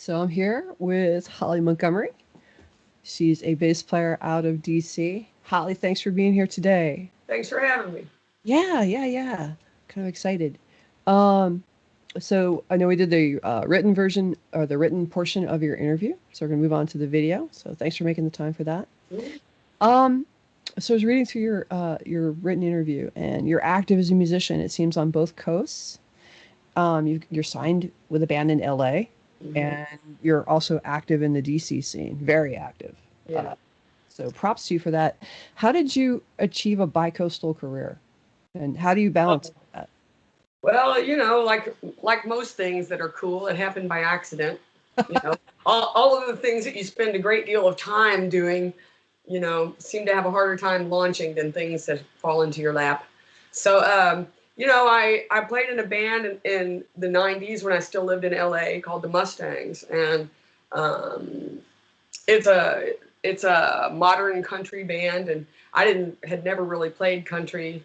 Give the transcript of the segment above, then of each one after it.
So I'm here with Holly Montgomery. She's a bass player out of DC. Holly, thanks for being here today. Thanks for having me. Yeah. Kind of excited. Um, so I know we did the written version or the written portion of your interview. So we're gonna move on to the video. So thanks for making the time for that. Mhm. Um, so I was reading through your written interview, and you're active as a musician. It seems on both coasts. You're signed with a band in LA, Mhm. and you're also active in the DC scene, very active. Yeah. Uh, so props to you for that. How did you achieve a bicoastal career, and how do you balance that? Well, like most things that are cool, it happened by accident. You know, all of the things that you spend a great deal of time doing, seem to have a harder time launching than things that fall into your lap. So, I played in a band in the '90s when I still lived in LA called the Mustangs, and um, it's a modern country band, and I didn't had never really played country.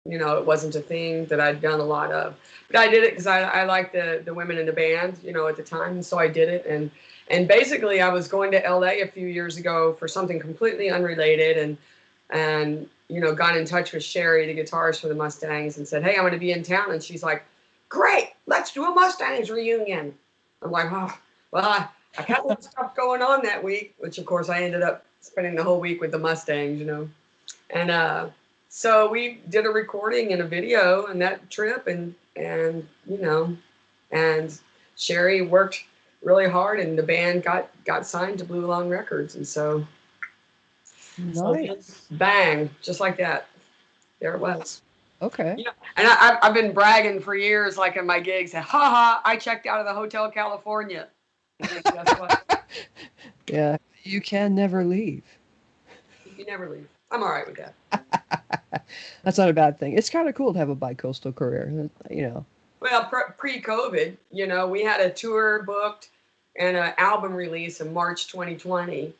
It wasn't a thing that I'd done a lot of, but I did it because I liked the women in the band, at the time, and so I did it. And basically, I was going to LA a few years ago for something completely unrelated, and got in touch with Sherry, the guitarist for the Mustangs, and said, "Hey, I'm going to be in town," and she's like, "Great, let's do a Mustangs reunion." I'm like, "Oh, well, I had a lot of stuff going on that week," which of course I ended up spending the whole week with the Mustangs. And so we did a recording and a video and that trip, and Sherry worked really hard, and the band got signed to Blue Elan Records, and so Nice. bang, just like that, there it was. Okay. And I've been bragging for years, like in my gigs, ha ha, I checked out of the Hotel California. And guess what? Yeah, you can never leave. You never leave. I'm all right with that. That's not a bad thing. It's kind of cool to have a bicoastal career. Well, pre-COVID, we had a tour booked and an album release in March 2020.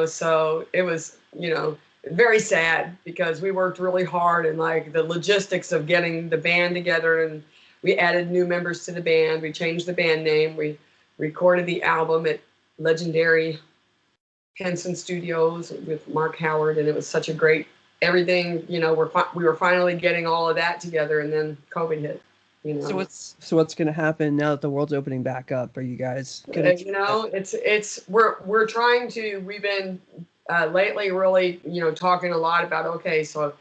So it was, very sad because we worked really hard, and like the logistics of getting the band together, and we added new members to the band. We changed the band name. We recorded the album at legendary Henson Studios with Mark Howard, and it was such a great everything. We were finally getting all of that together, and then COVID hit. You So know, what's going to happen now that the world's opening back up? Are you guys going to it's we're trying to. We've been lately really talking a lot about, okay, so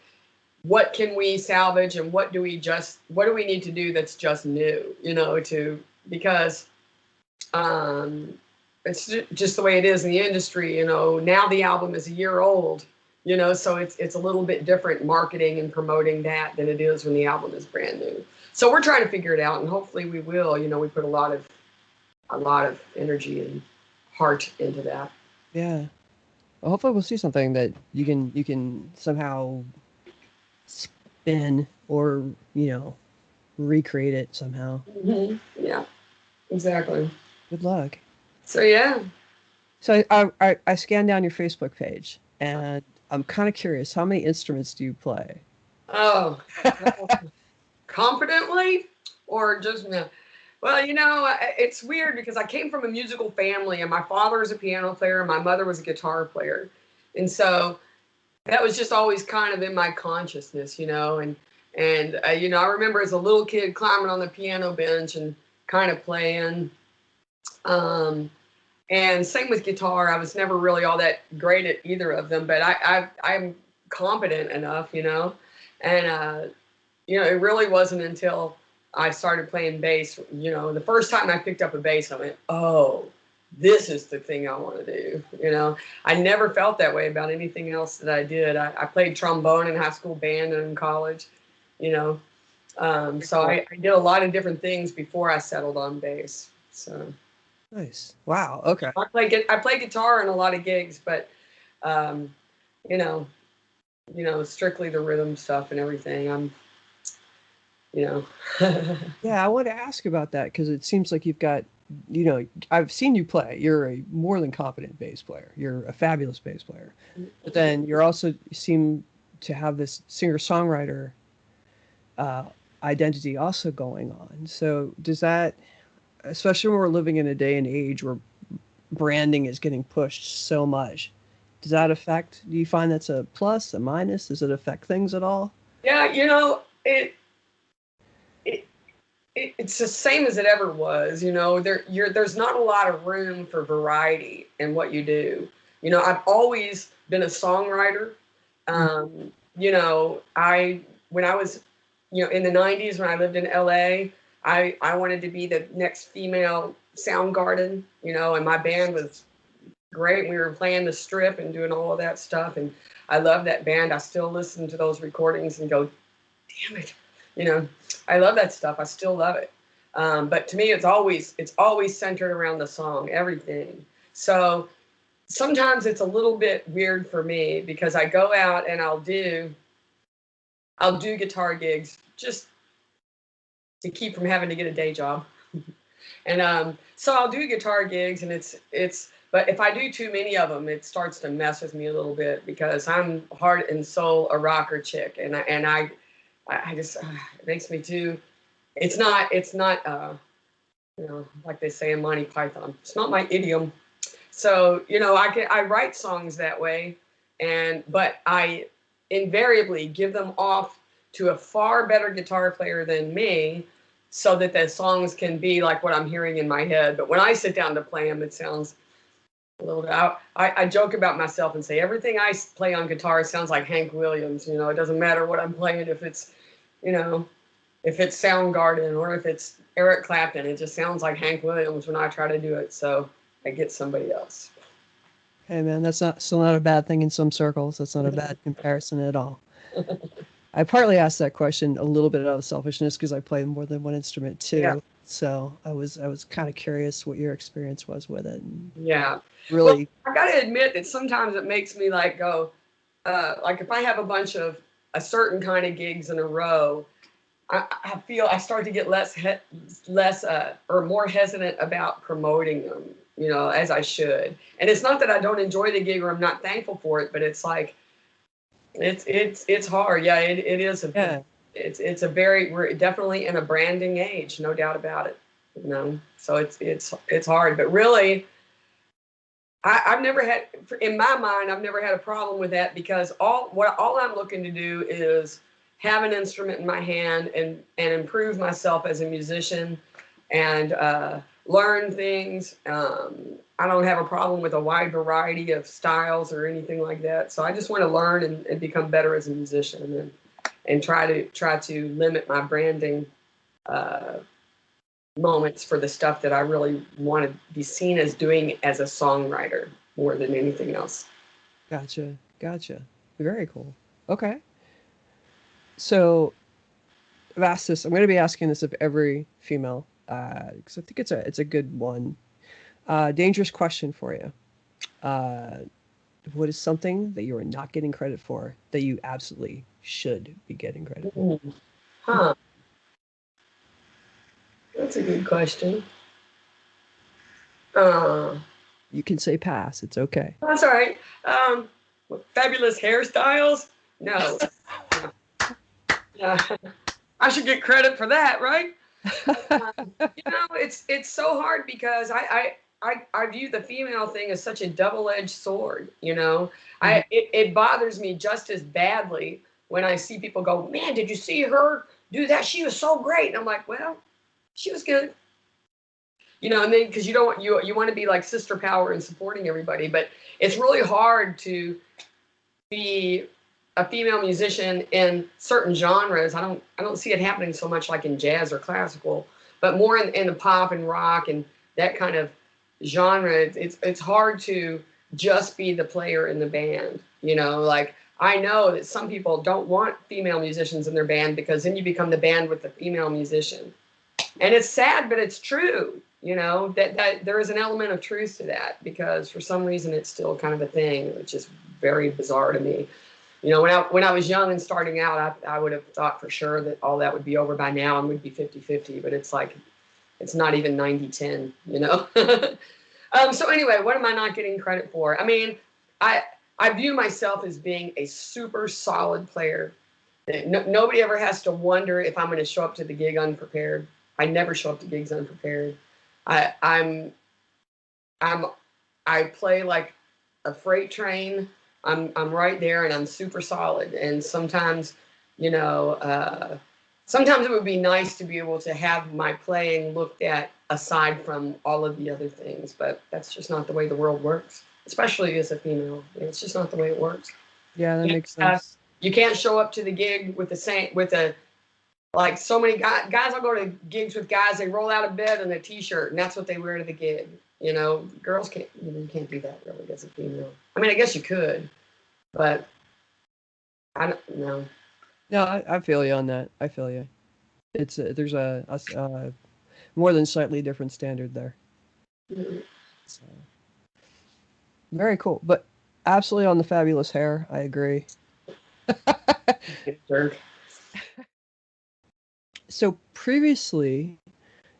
what can we salvage, and what do we need to do that's just new, to because um, it's just the way it is in the industry. Now the album is a year old. So it's a little bit different marketing and promoting that than it is when the album is brand new. So we're trying to figure it out, and hopefully we will. We put a lot of energy and heart into that. Yeah. Well, hopefully we'll see something that you can somehow spin or recreate it somehow. Yeah, exactly. Good luck. So yeah. So I scanned down your Facebook page, and I'm kind of curious, how many instruments do you play? Oh, confidently or just no? Well, it's weird because I came from a musical family, and my father was a piano player, and my mother was a guitar player, and so that was just always kind of in my consciousness, and I remember as a little kid climbing on the piano bench and kind of playing. Um, and same with guitar. I was never really all that great at either of them, but I'm competent enough, and it really wasn't until I started playing bass. The first time I picked up a bass, I went, "Oh, this is the thing I want to do." I never felt that way about anything else that I did. I played trombone in high school band and in college, you know. So I did a lot of different things before I settled on bass. So Nice. Wow. Okay. I play guitar in a lot of gigs, but um, you know, strictly the rhythm stuff and everything. You know. Yeah, I want to ask about that because it seems like you've got, I've seen you play. You're a more than competent bass player. You're a fabulous bass player. But then you seem to have this singer-songwriter uh, identity also going on. So does that, especially when we're living in a day and age where branding is getting pushed so much. Does that affect, do you find that's a plus, a minus? Does it affect things at all? Yeah, it it's the same as it ever was. There's not a lot of room for variety in what you do. I've always been a songwriter. I when I was, in the 90s when I lived in LA, I wanted to be the next female Soundgarden, and my band was great. We were playing the Strip and doing all of that stuff, and I love that band. I still listen to those recordings and go, damn it, I love that stuff. I still love it. But to me, it's always centered around the song, everything. So sometimes it's a little bit weird for me because I go out and I'll do guitar gigs just to keep from having to get a day job. And so I'll do guitar gigs, and but if I do too many of them, it starts to mess with me a little bit because I'm heart and soul a rocker chick, and I just it makes me too. It's not like they say in Monty Python. It's not my idiom. So I write songs that way, but I invariably give them off to a far better guitar player than me, so that the songs can be like what I'm hearing in my head. But when I sit down to play them, it sounds a little bit. I joke about myself and say everything I play on guitar sounds like Hank Williams. It doesn't matter what I'm playing, if it's Soundgarden or if it's Eric Clapton, it just sounds like Hank Williams when I try to do it. So I get somebody else. Hey man, that's still not a bad thing in some circles. That's not a bad comparison at all. I partly asked that question a little bit out of selfishness because I play more than one instrument too. Yeah. So I was kind of curious what your experience was with it. Yeah. Really. Well, I got to admit that sometimes it makes me go, like if I have a bunch of a certain kind of gigs in a row, I feel I start to get less or more hesitant about promoting them, as I should. And it's not that I don't enjoy the gig or I'm not thankful for it, but it's like, it's hard. Yeah, it is. It's a very, we're definitely in a branding age, no doubt about it. So it's hard, but really, I've never had, in my mind, I've never had a problem with that because all I'm looking to do is have an instrument in my hand and improve myself as a musician and learn things. I don't have a problem with a wide variety of styles or anything like that. So I just want to learn and become better as a musician and try to limit my branding moments for the stuff that I really want to be seen as doing as a songwriter more than anything else. Gotcha. Very cool. Okay. So I've asked this. I'm going to be asking this of every female because I think it's a good one. Dangerous question for you. What is something that you are not getting credit for that you absolutely should be getting credit for? Huh. That's a good question. You can say pass. It's okay. That's all right. Fabulous hairstyles? No. I should get credit for that, right? It's so hard because I view the female thing as such a double-edged sword. It bothers me just as badly when I see people go, man, did you see her do that? She was so great. And I'm like, well, she was good. And then because you want to be like sister power and supporting everybody, but it's really hard to be a female musician in certain genres. I don't see it happening so much like in jazz or classical, but more in the pop and rock and that kind of genre. It's hard to just be the player in the band. Like I know that some people don't want female musicians in their band because then you become the band with the female musician. And it's sad, but it's true, that there is an element of truth to that because for some reason it's still kind of a thing, which is very bizarre to me. When I was young and starting out, I would have thought for sure that all that would be over by now and would be 50-50, but it's like, it's not even 90-10, So anyway, what am I not getting credit for? I mean, I view myself as being a super solid player. Nobody ever has to wonder if I'm going to show up to the gig unprepared. I never show up to gigs unprepared. I'm I play like a freight train. I'm right there and I'm super solid. And sometimes, you know, sometimes it would be nice to be able to have my playing looked at aside from all of the other things, but that's just not the way the world works, especially as a female. It's just not the way it works. Yeah, that makes sense. You can't show up to the gig with the same, with a, like so many guys I'll go to gigs with guys, they roll out of bed in a t-shirt and that's what they wear to the gig. You know, girls can't, you can't do that really as a female. I mean, I guess you could, but I don't know. No, I feel you on that. I feel you. It's there's a more than slightly different standard there. Mm-hmm. So, very cool, but absolutely on the fabulous hair. I agree. So previously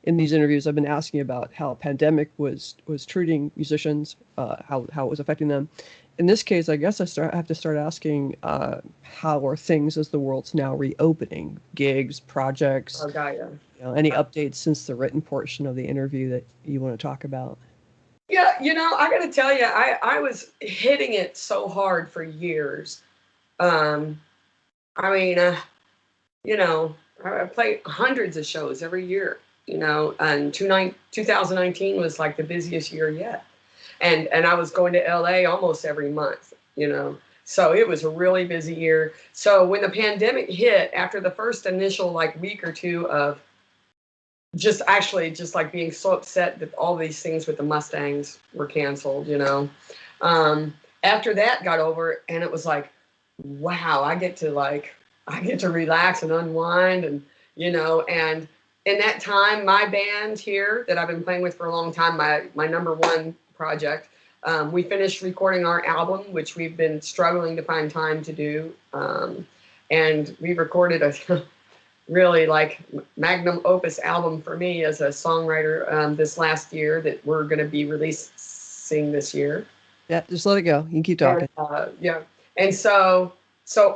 in these interviews, I've been asking about how pandemic was treating musicians, how it was affecting them. In this case, I guess I have to start asking how are things as the world's now reopening, gigs, projects. Oh, God, yeah. You know, any updates since the written portion of the interview that you want to talk about? Yeah, you know, I got to tell you, I was hitting it so hard for years. I mean, you know, I play hundreds of shows every year, you know, and 2019 was like the busiest year yet. And I was going to LA almost every month, you know, so it was a really busy year. So when the pandemic hit, after the first initial like week or two of just like being so upset that all these things with the Mustangs were canceled, you know, after that got over and it was like, wow, I get to relax and unwind and, you know, and in that time, my band here that I've been playing with for a long time, my number one project, we finished recording our album, which we've been struggling to find time to do. And we recorded a really like magnum opus album for me as a songwriter this last year that we're going to be releasing this year. Yeah, just let it go. You can keep talking. And, yeah. And so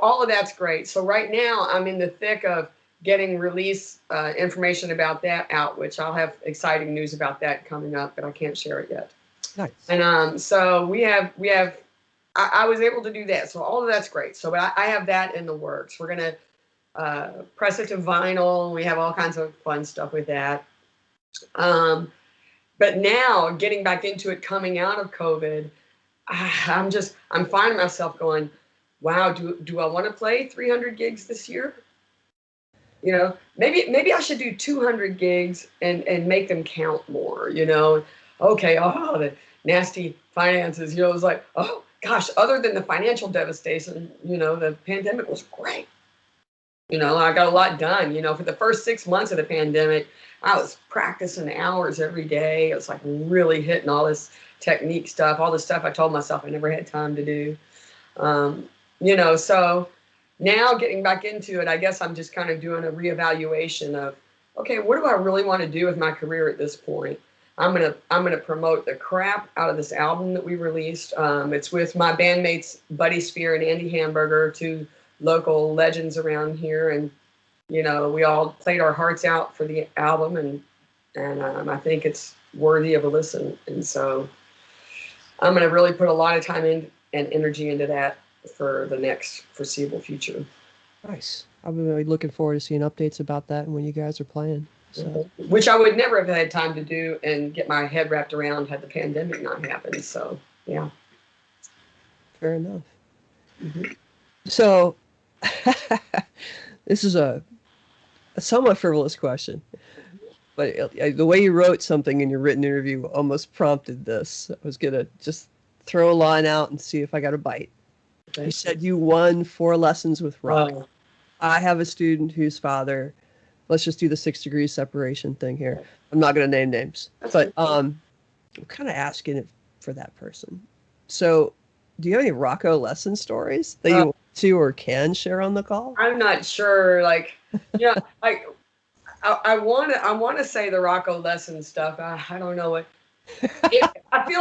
all of that's great. So right now I'm in the thick of getting release information about that out, which I'll have exciting news about that coming up, but I can't share it yet. Nice. And so we have I was able to do that. So all of that's great. So I have that in the works. We're going to press it to vinyl. We have all kinds of fun stuff with that. But now getting back into it, coming out of COVID, I'm finding myself going, wow, do I want to play 300 gigs this year? You know, maybe I should do 200 gigs and make them count more, you know. Okay, oh, the nasty finances, you know, it was like, oh gosh, other than the financial devastation, you know, the pandemic was great. You know, I got a lot done, you know, for the first 6 months of the pandemic, I was practicing hours every day. It was like really hitting all this technique stuff, all the stuff I told myself I never had time to do. You know, so now getting back into it, I guess I'm just kind of doing a reevaluation of, okay, what do I really want to do with my career at this point? I'm gonna promote the crap out of this album that we released. It's with my bandmates Buddy Speir and Andy Hamburger, two local legends around here, and you know, we all played our hearts out for the album, and I think it's worthy of a listen. And so I'm gonna really put a lot of time in and energy into that for the next foreseeable future. Nice. I've been really looking forward to seeing updates about that and when you guys are playing. So. Which I would never have had time to do and get my head wrapped around had the pandemic not happened. So, yeah. Fair enough. Mm-hmm. So, this is a somewhat frivolous question, but the way you wrote something in your written interview almost prompted this. I was going to just throw a line out and see if I got a bite. Okay. You said you won 4 lessons with rock. Oh. I have a student whose father... Let's just do the 6 degrees separation thing here. I'm not going to name names, but I'm kind of asking it for that person. So, do you have any rocco lesson stories that you want to or can share on the call? I'm not sure. Like, yeah, like I want to say the rocco lesson stuff. I don't know what. I feel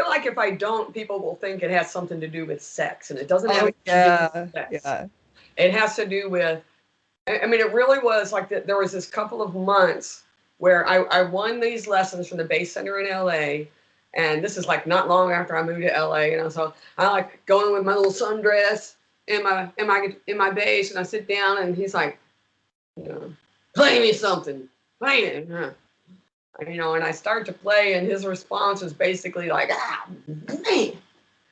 like if I don't, people will think it has something to do with sex, and it doesn't have anything to do with sex. Yeah. It has to do with. I mean, it really was like that. There was this couple of months where I won these lessons from the bass center in LA. And this is like not long after I moved to LA, you know. So I like going with my little sundress and my bass, and I sit down, and he's like, you know, play me something, play it, you know. And I start to play, and his response was basically like, man.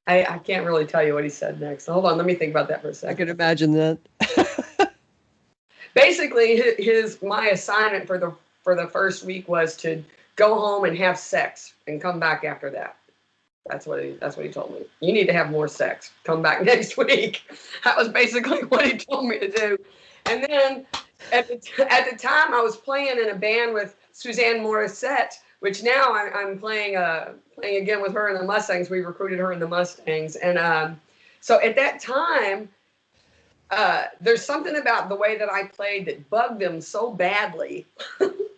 I can't really tell you what he said next. So hold on, let me think about that for a second. I can imagine that. Basically, my assignment for the first week was to go home and have sex and come back after that. That's what he told me. You need to have more sex. Come back next week. That was basically what he told me to do. And then at the time, I was playing in a band with Suzanne Morissette, which now I'm playing again with her in the Mustangs. We recruited her in the Mustangs. And so at that time, there's something about the way that I played that bugged them so badly,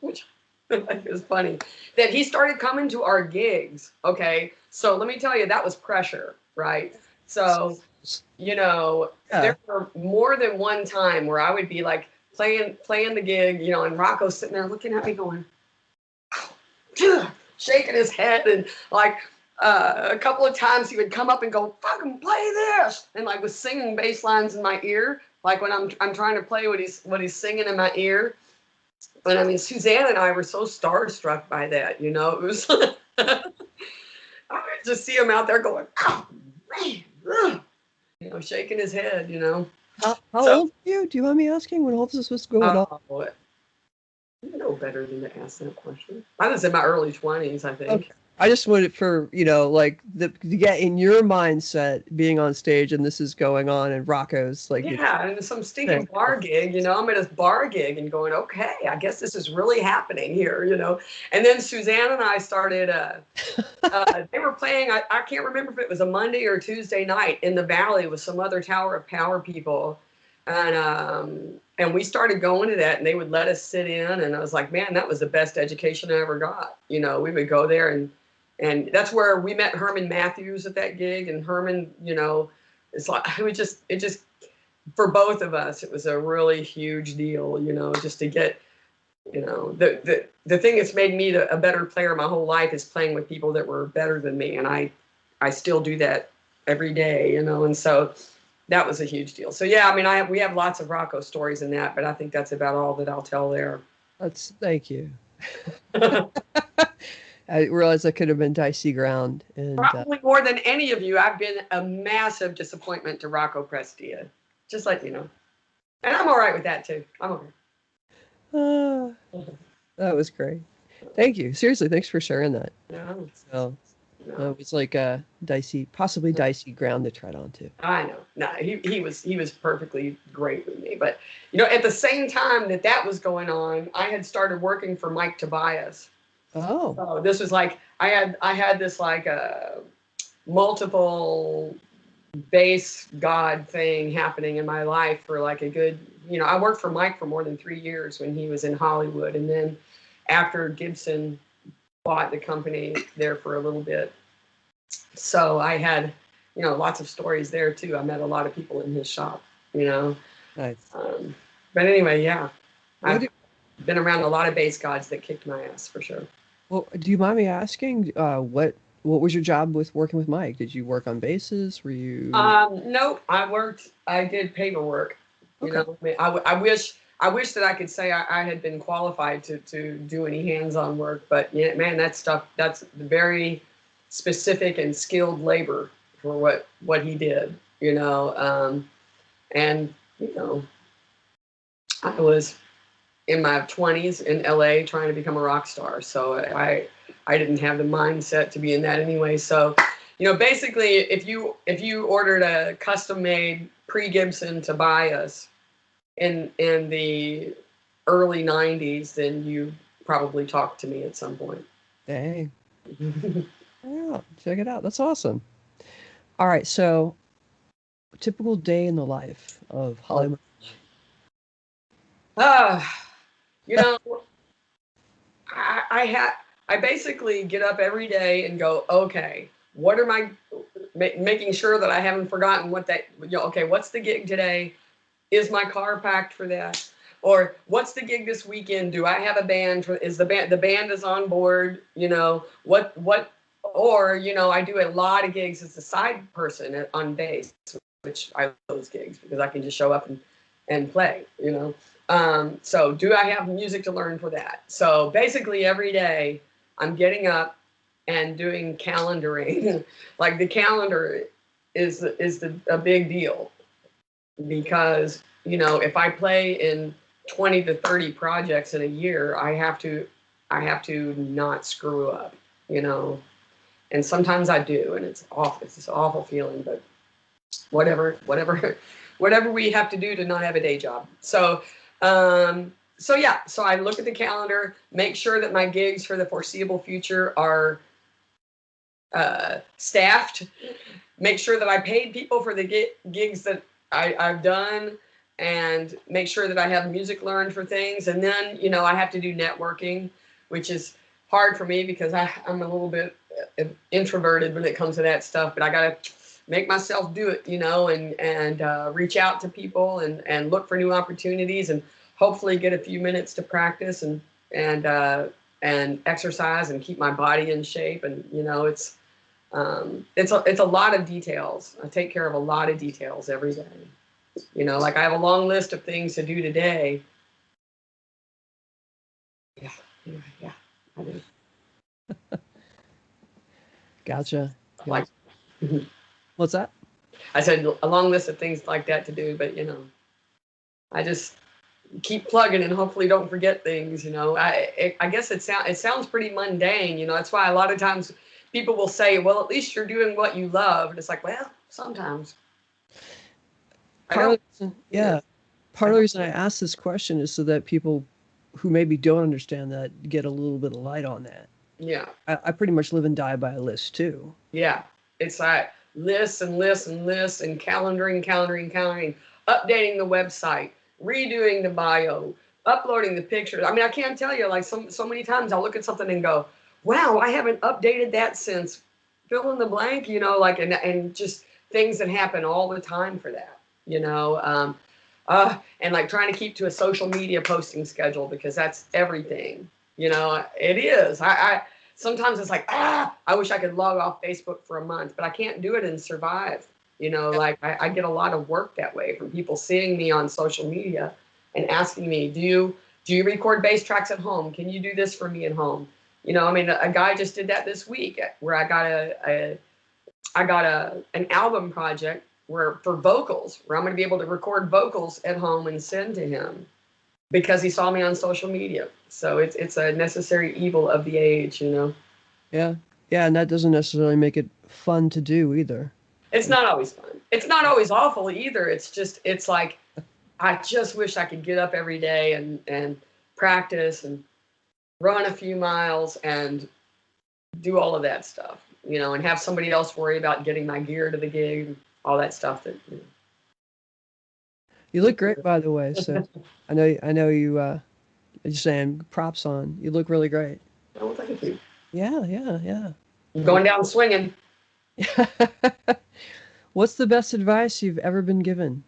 which is funny, that he started coming to our gigs. Okay. So let me tell you, that was pressure, right? So, you know, there were more than one time where I would be like playing the gig, you know, and Rocco's sitting there looking at me going, shaking his head, and like a couple of times he would come up and go, fucking play this, and like was singing bass lines in my ear, like when I'm trying to play what he's singing in my ear. But I mean, Suzanne and I were so starstruck by that, you know. It was I would just see him out there going, oh man, you know, shaking his head, you know. How old are you? Do you mind me asking? When all this was going on? You know better than to ask that question. I was in my early 20s, I think. Okay. I just wanted for, you know, like to get in your mindset being on stage and this is going on and Rocco's like, yeah, and some stinking bar gig, you know, I'm at a bar gig and going, okay, I guess this is really happening here, you know. And then Suzanne and I started, they were playing, I can't remember if it was a Monday or Tuesday night in the Valley with some other Tower of Power people. And we started going to that, and they would let us sit in, and I was like, man, that was the best education I ever got. You know, we would go there, and that's where we met Herman Matthews at that gig. And Herman, you know, it's like it just for both of us, it was a really huge deal, you know, just to get, you know, the thing that's made me a better player my whole life is playing with people that were better than me, and I still do that every day, you know, and so that was a huge deal. So yeah, I mean, we have lots of Rocco stories in that, but I think that's about all that I'll tell there. Thank you. I realized that could have been dicey ground. And probably more than any of you, I've been a massive disappointment to Rocco Prestia. Just let you know. And I'm all right with that too. I'm all right. That was great. Thank you. Seriously, thanks for sharing that. No. So it was like a possibly dicey ground to tread onto. I know. No, he was perfectly great with me. But you know, at the same time that was going on, I had started working for Mike Tobias. Oh. So this was like I had this like multiple bass god thing happening in my life for like a good, you know, I worked for Mike for more than 3 years when he was in Hollywood, and then after Gibson bought the company there for a little bit. So I had, you know, lots of stories there too. I met a lot of people in his shop, you know. Nice. But anyway, yeah, I've been around a lot of bass gods that kicked my ass for sure. Well, do you mind me asking what was your job with working with Mike? Did you work on basses? Were you? No, I did paperwork. You know, I wish that I could say I had been qualified to do any hands-on work, but yeah, man, that's very specific and skilled labor for what he did, you know. And you know, I was in my 20s in LA trying to become a rock star, so I didn't have the mindset to be in that anyway. So, you know, basically, if you ordered a custom-made pre-Gibson Tobias in the early 90s, then you probably talked to me at some point. Dang. Yeah, check it out. That's awesome. All right, so typical day in the life of Hollywood. You know, I basically get up every day and go, okay, what are my making sure that I haven't forgotten what that, you know, okay, what's the gig today? Is my car packed for that? or what's the gig this weekend? Do I have a band? Is the band is on board? You know, or, you know, I do a lot of gigs as a side person on bass, which I love those gigs because I can just show up and play, you know. So do I have music to learn for that? So basically every day I'm getting up and doing calendaring. Like the calendar is a big deal because, you know, if I play in 20 to 30 projects in a year, I have to not screw up, you know. And sometimes I do, and it's awful. It's this awful feeling, but whatever we have to do to not have a day job. So yeah, so I look at the calendar, make sure that my gigs for the foreseeable future are staffed, make sure that I paid people for the gigs that I've done, and make sure that I have music learned for things. And then, you know, I have to do networking, which is hard for me because I'm a little bit introverted when it comes to that stuff, but I got to make myself do it, you know, and reach out to people and look for new opportunities and hopefully get a few minutes to practice and exercise and keep my body in shape. And, you know, it's a lot of details. I take care of a lot of details every day. You know, like I have a long list of things to do today. Yeah, I do. Gotcha. Like, what's that? I said a long list of things like that to do, but, you know, I just keep plugging and hopefully don't forget things. You know, I guess it sounds pretty mundane. You know, that's why a lot of times people will say, well, at least you're doing what you love. And it's like, well, sometimes. Part of the reason I ask this question is so that people who maybe don't understand that get a little bit of light on that. Yeah. I pretty much live and die by a list too. Yeah. It's like lists and lists and lists and calendaring, updating the website, redoing the bio, uploading the pictures. I mean, I can't tell you, like so many times I'll look at something and go, wow, I haven't updated that since fill in the blank, you know, like, and just things that happen all the time for that, you know, and like trying to keep to a social media posting schedule because that's everything, you know, it is. I sometimes it's like, I wish I could log off Facebook for a month, but I can't do it and survive. You know, like I get a lot of work that way from people seeing me on social media and asking me, do you record bass tracks at home? Can you do this for me at home? You know, I mean, a guy just did that this week where I got an album project for vocals where I'm going to be able to record vocals at home and send to him because he saw me on social media. So it's a necessary evil of the age, you know. Yeah, and that doesn't necessarily make it fun to do either. It's not always fun. It's not always awful either. It's like, I just wish I could get up every day and practice and run a few miles and do all of that stuff, you know, and have somebody else worry about getting my gear to the gig and all that stuff that, you know. You look great, by the way. So I know you, just saying props on, you look really great. Oh, thank you. Yeah. I'm going down swinging. What's the best advice you've ever been given?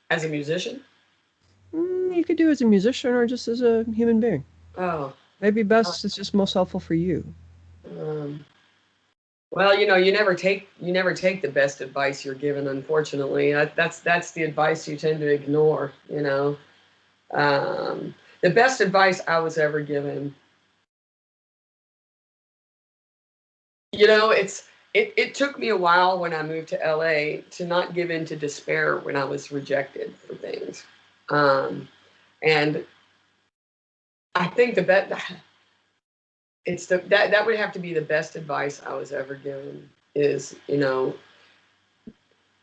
As a musician? You could do it as a musician or just as a human being. Oh. Maybe best is just most helpful for you. Well, you know, you never take the best advice you're given, unfortunately. That's the advice you tend to ignore, you know. The best advice I was ever given, you know, it took me a while when I moved to LA to not give in to despair when I was rejected for things. And I think that would have to be the best advice I was ever given is, you know,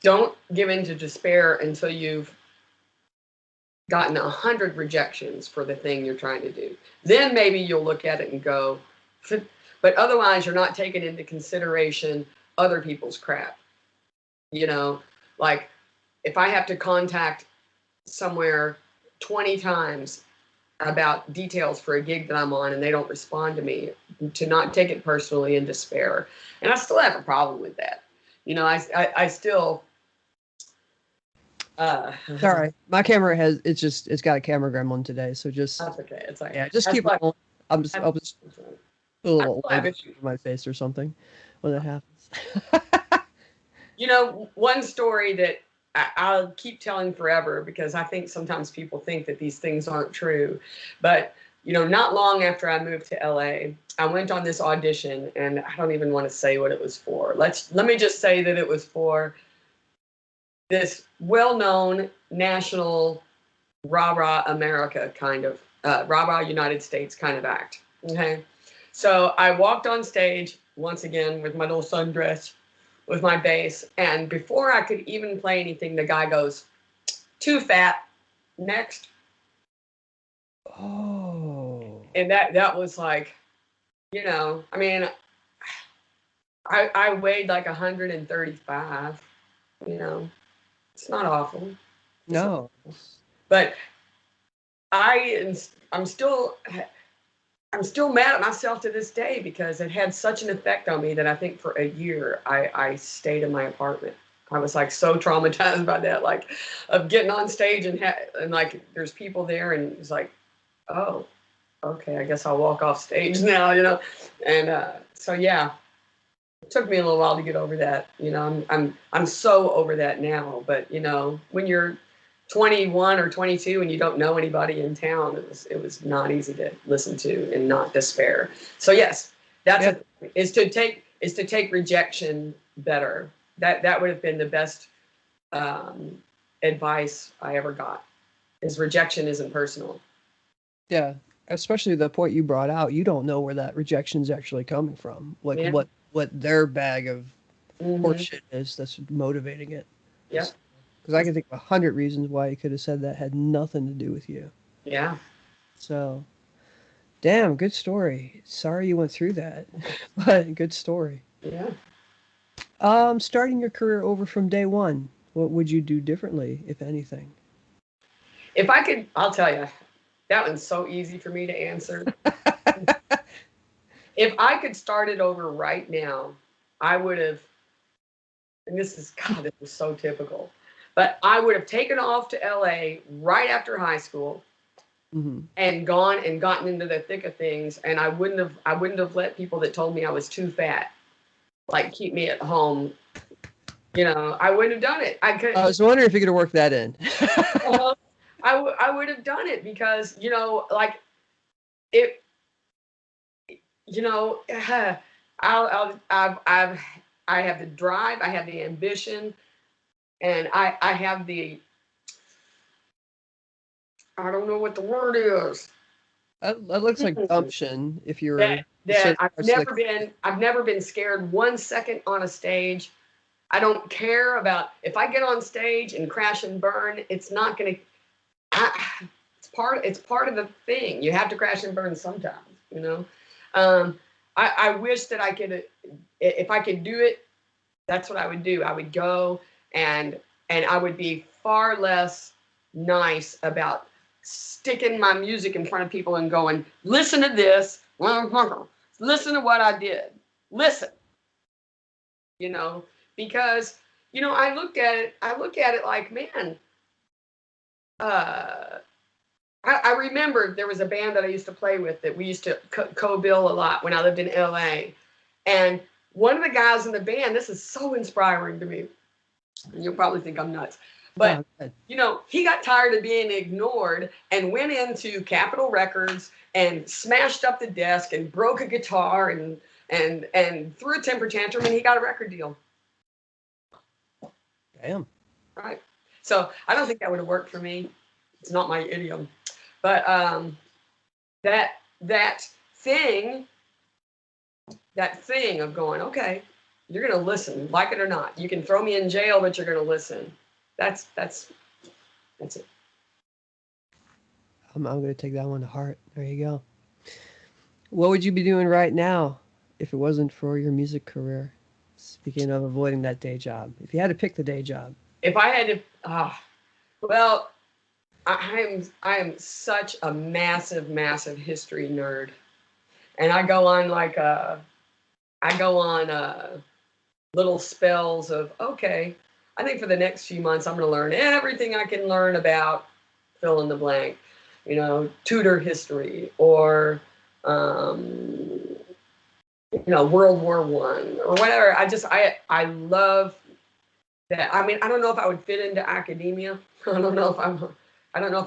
don't give in to despair until you've gotten 100 rejections for the thing you're trying to do. Then maybe you'll look at it and go, but otherwise you're not taking into consideration other people's crap. You know, like if I have to contact somewhere 20 times about details for a gig that I'm on and they don't respond to me, to not take it personally and despair. And I still have a problem with that. You know, I still, Uh, Sorry, my camera it's got a camera gremlin today, so just that's okay. It's like, yeah, just that's keep like, rolling. I'll just put a I little still oil have over issues. my face or something when that happens. You know, one story that I'll keep telling forever because I think sometimes people think that these things aren't true. But, you know, not long after I moved to LA, I went on this audition and I don't even want to say what it was for. Let me just say that it was for this well-known national rah-rah America kind of, rah-rah United States kind of act. Okay. So I walked on stage once again with my little sundress with my bass. And before I could even play anything, the guy goes, "Too fat, next." Oh, And that was like, you know, I mean, I weighed like 135, you know, it's not awful. It's not, no. but I, I'm still, I'm still mad at myself to this day because it had such an effect on me that I think for a year I stayed in my apartment. I was like so traumatized by that, like of getting on stage and like there's people there and it's like, oh, okay, I guess I'll walk off stage now, you know. And so yeah, it took me a little while to get over that. You know, I'm so over that now. But you know, when you're 21 or 22 and you don't know anybody in town, it was not easy to listen to and not despair. So yes, that's Yeah, is to take rejection better. That would have been the best um, advice I ever got. Is rejection isn't personal. yeah. Especially the point you brought out. You don't know where that rejection's actually coming from. Like Yeah. what their bag of Mm-hmm. horseshit is that's motivating it. Yep. Because I can think of 100 reasons why you could have said that had nothing to do with you. Yeah. So, damn, good story. Sorry you went through that, but good story. Yeah. Starting your career over from day one, what would you do differently, if anything? If I could, I'll tell you, that one's so easy for me to answer. If I could start it over right now, I would have, and this is, God, this is so typical, but I would have taken off to LA right after high school Hmm. and gone and gotten into the thick of things. And I wouldn't have let people that told me I was too fat, like keep me at home. You know, I wouldn't have done it. I I could, was wondering if you could have worked that in. uh, I would have done it because, you know, like it, you know, I have the drive, I have the ambition, and I have the, I don't know what the word is. That looks like gumption if you That were that like, I've never been scared 1 second on a stage. I don't care about if I get on stage and crash and burn. It's not going to. It's part of the thing. You have to crash and burn sometimes. You know. I wish that I could, if I could do it. That's what I would do. I would go and I would be far less nice about sticking my music in front of people and going, listen to this, listen to what I did, listen, you know, because you know I look at it like, man, uh, I remember there was a band that I used to play with that we used to co-bill a lot when I lived in LA, and one of the guys in the band, this is so inspiring to me. You'll probably think I'm nuts. But, no, good. you know, he got tired of being ignored and went into Capitol Records and smashed up the desk and broke a guitar and threw a temper tantrum and he got a record deal. Damn. Right. So I don't think that would have worked for me. It's not my idiom. But that that thing, that thing of going, okay, you're gonna listen, like it or not. You can throw me in jail, but you're gonna listen. That's it. I'm going to take that one to heart. There you go. What would you be doing right now if it wasn't for your music career? Speaking of avoiding that day job, if you had to pick the day job. If I had to, well, I am such a massive, massive history nerd, and I go on little spells of okay. I think for the next few months, I'm going to learn everything I can learn about fill in the blank, you know, Tudor history or, you know, World War I or whatever. I love that. I mean, I don't know if I would fit into academia. I don't know if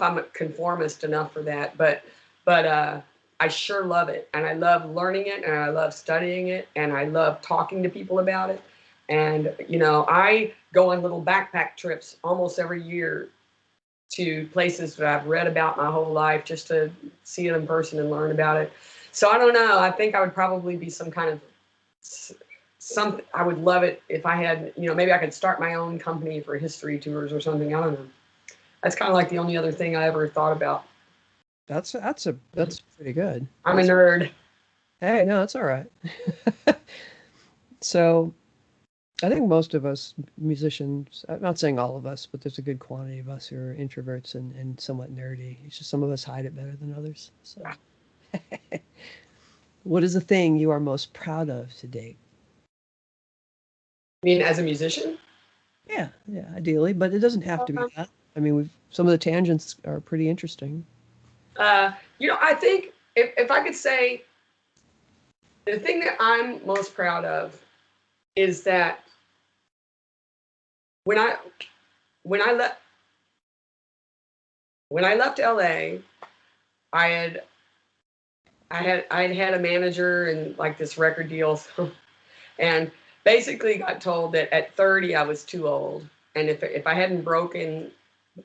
I'm a conformist enough for that, but I sure love it, and I love learning it, and I love studying it, and I love talking to people about it. And you know, I go on little backpack trips almost every year to places that I've read about my whole life, just to see it in person and learn about it. So I don't know. I think I would probably be some kind of I would love it if I had, you know, maybe I could start my own company for history tours or something. I don't know. That's kind of like the only other thing I ever thought about. That's pretty good. I'm a nerd. Hey, no, that's all right. So I think most of us musicians, I'm not saying all of us, but there's a good quantity of us who are introverts and somewhat nerdy. It's just some of us hide it better than others. So, what is the thing you are most proud of to date? I mean, as a musician? Yeah, ideally, but it doesn't have to be that. I mean, some of the tangents are pretty interesting. You know, I think if I could say the thing that I'm most proud of is that when I left LA, I'd had a manager and like this record deal, and basically got told that at 30 I was too old, and if I hadn't broken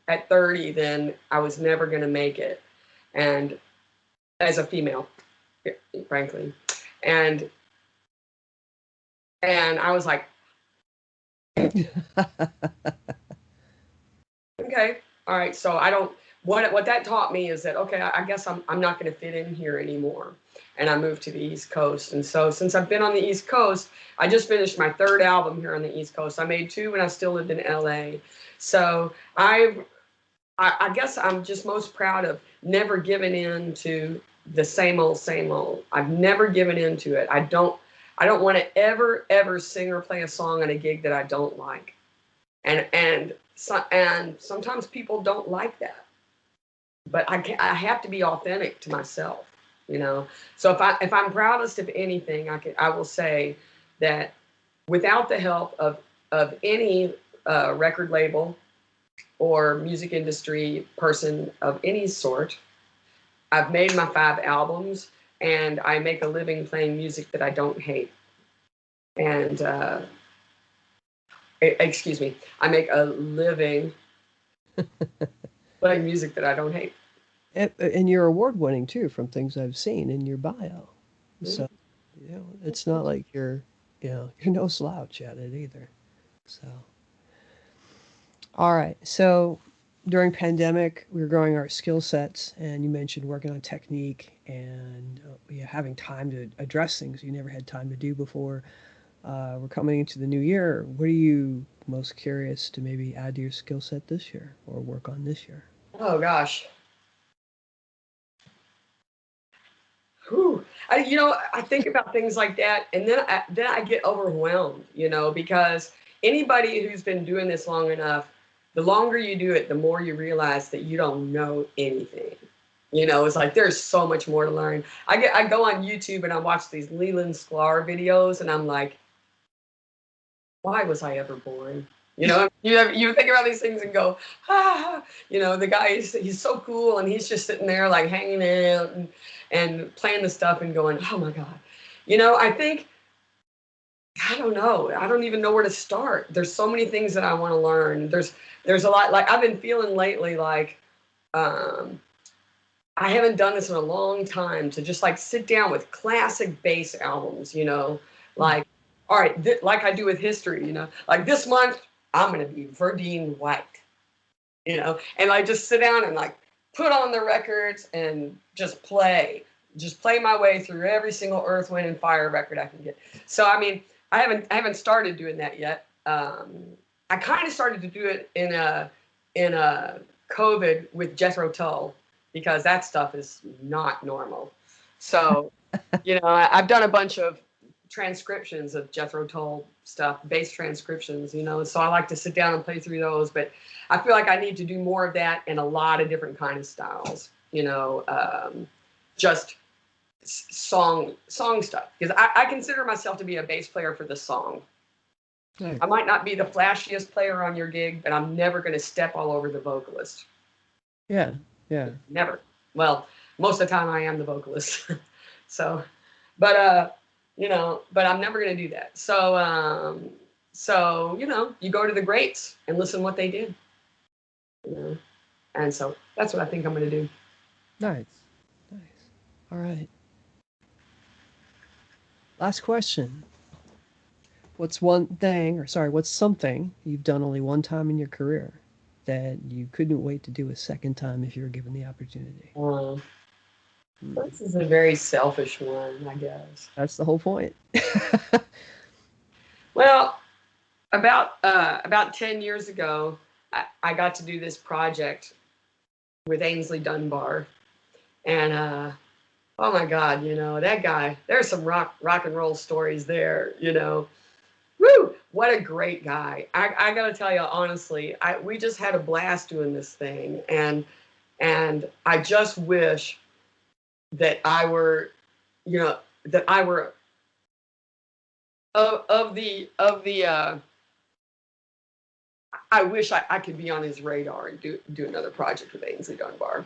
at 30, then I was never going to make it, and as a female, frankly, and I was like, okay, all right. So I don't. What that taught me is that okay, I guess I'm not going to fit in here anymore, and I moved to the East Coast. And so since I've been on the East Coast, I just finished my third album here on the East Coast. I made two when I still lived in LA. So I guess I'm just most proud of never giving in to the same old. I've never given into it. I don't want to ever sing or play a song on a gig that I don't like. And sometimes people don't like that. But I have to be authentic to myself, you know. So if I'm proudest of anything, I will say that without the help of any record label or music industry person of any sort, I've made my 5 albums, and I make a living playing music that I don't hate. And excuse me, I make a living playing music that I don't hate. And you're award winning too, from things I've seen in your bio. So, you know, it's not like you're no slouch at it either. So, all right. So, during pandemic, we were growing our skill sets, and you mentioned working on technique and having time to address things you never had time to do before. We're coming into the new year. What are you most curious to maybe add to your skill set this year or work on this year? Oh gosh. Whew. I think about things like that, and then I get overwhelmed, you know, because anybody who's been doing this long enough, the longer you do it, the more you realize that you don't know anything. You know, it's like there's so much more to learn. I go on YouTube and I watch these Leland Sklar videos, and I'm like, why was I ever born? You know, you think about these things and go, you know, the guy he's so cool, and he's just sitting there like hanging out and playing the stuff and going, oh my God. You know, I don't know. I don't even know where to start. There's so many things that I want to learn. There's a lot, like I've been feeling lately like I haven't done this in a long time, to just like sit down with classic bass albums, you know, like, all right, like I do with history, you know, like this month I'm going to be Verdine White, you know, and I just sit down and like put on the records and just play my way through every single Earth, Wind and Fire record I can get. So, I mean, I haven't started doing that yet. I kind of started to do it in a COVID with Jethro Tull, because that stuff is not normal. So, you know, I've done a bunch of transcriptions of Jethro Tull stuff, bass transcriptions, you know, so I like to sit down and play through those, but I feel like I need to do more of that in a lot of different kind of styles, you know, just song stuff, because I consider myself to be a bass player for the song. Nice. I might not be the flashiest player on your gig, but I'm never going to step all over the vocalist. Yeah, yeah. Never. Well, most of the time I am the vocalist. So, but you know, but I'm never going to do that. So, so you know, you go to the greats and listen what they did. You know, and so that's what I think I'm going to do. Nice, nice. All right. Last question. What's one thing, or sorry, what's something you've done only one time in your career that you couldn't wait to do a second time if you were given the opportunity? This is a very selfish one, I guess. That's the whole point. Well, about 10 years ago, I got to do this project with Ainsley Dunbar, and oh my God, you know, that guy. There's some rock and roll stories there, you know. Woo! What a great guy. I got to tell you honestly, we just had a blast doing this thing, and I just wish that I were, you know, that I were of the I wish I could be on his radar and do another project with Ainsley Dunbar.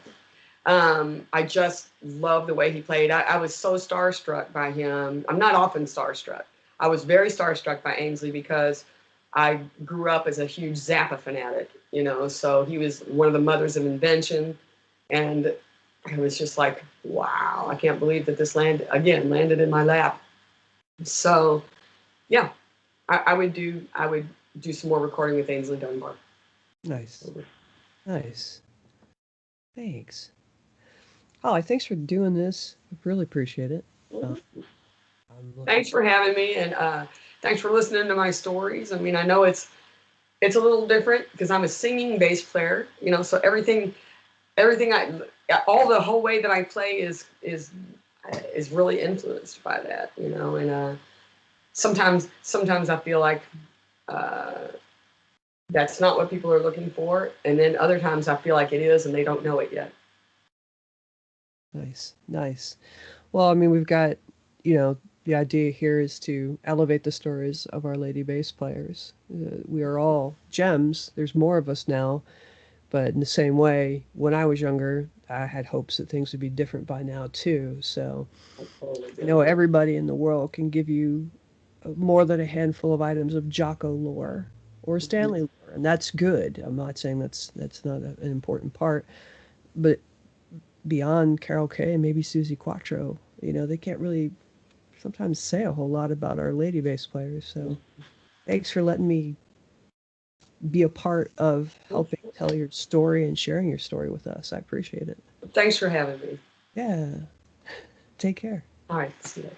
I just love the way he played. I was so starstruck by him. I'm not often starstruck. I was very starstruck by Ainsley because I grew up as a huge Zappa fanatic, you know, so he was one of the mothers of invention, and I was just like, wow, I can't believe that this landed in my lap. So, yeah, I would do some more recording with Ainsley Dunbar. Nice, nice. Thanks. Holly, thanks for doing this. I really appreciate it. Thanks for having me, and thanks for listening to my stories. I mean, I know it's a little different because I'm a singing bass player, you know, so everything all the whole way that I play is really influenced by that, you know, and sometimes I feel like that's not what people are looking for, and then other times I feel like it is and they don't know it yet. Nice, nice. Well, I mean, we've got, you know, the idea here is to elevate the stories of our lady bass players. We are all gems. There's more of us now, but in the same way, when I was younger, I had hopes that things would be different by now too. So, you know, everybody in the world can give you more than a handful of items of Jocko lore or Stanley lore, and that's good. I'm not saying that's not an important part, but beyond Carol Kay and maybe Susie Quattro, you know, they can't really sometimes say a whole lot about our lady bass players. So thanks for letting me be a part of helping tell your story and sharing your story with us. I appreciate it. Thanks for having me. Yeah. Take care. All right. See you later.